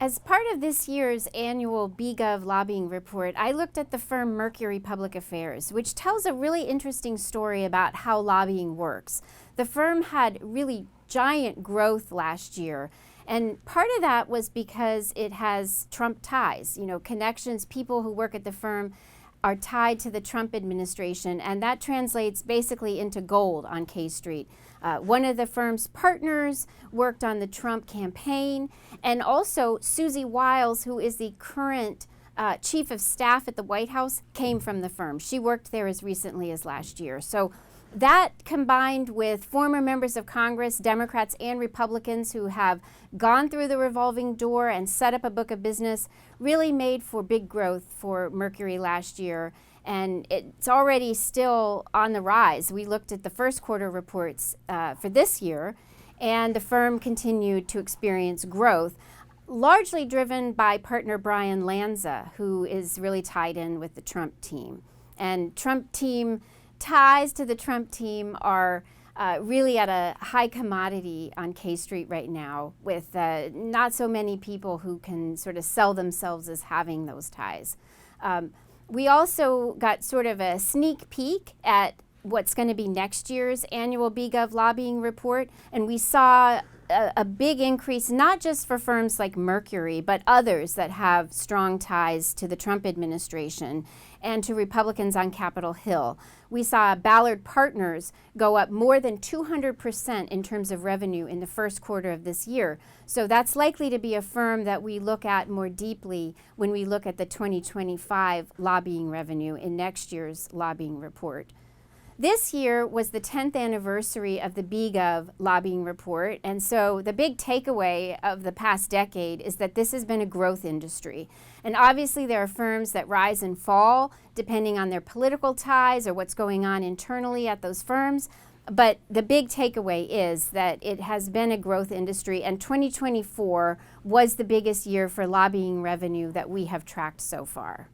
As part of this year's annual BGov lobbying report, I looked at the firm Mercury Public Affairs, which tells a really interesting story about how lobbying works. The firm had really giant growth last year, and part of that was because it has Trump ties, connections. People who work at the firm are tied to the Trump administration, and that translates basically into gold on K Street. One of the firm's partners worked on the Trump campaign, and also Susie Wiles, who is the current chief of staff at the White House, came from the firm. She worked there as recently as last year. So that, combined with former members of Congress, Democrats and Republicans, who have gone through the revolving door and set up a book of business, really made for big growth for Mercury last year. And it's already still on the rise. We looked at the first quarter reports for this year, and the firm continued to experience growth, largely driven by partner Brian Lanza, who is really tied in with the Trump team. And ties to the Trump team are really at a high commodity on K Street right now, with not so many people who can sort of sell themselves as having those ties. We also got sort of a sneak peek at what's going to be next year's annual BGov lobbying report, and we saw a big increase, not just for firms like Mercury, but others that have strong ties to the Trump administration and to Republicans on Capitol Hill. We saw Ballard Partners go up more than 200% in terms of revenue in the first quarter of this year. So that's likely to be a firm that we look at more deeply when we look at the 2025 lobbying revenue in next year's lobbying report. This year was the 10th anniversary of the BGov lobbying report, and so the big takeaway of the past decade is that this has been a growth industry. And obviously there are firms that rise and fall depending on their political ties or what's going on internally at those firms, but the big takeaway is that it has been a growth industry, and 2024 was the biggest year for lobbying revenue that we have tracked so far.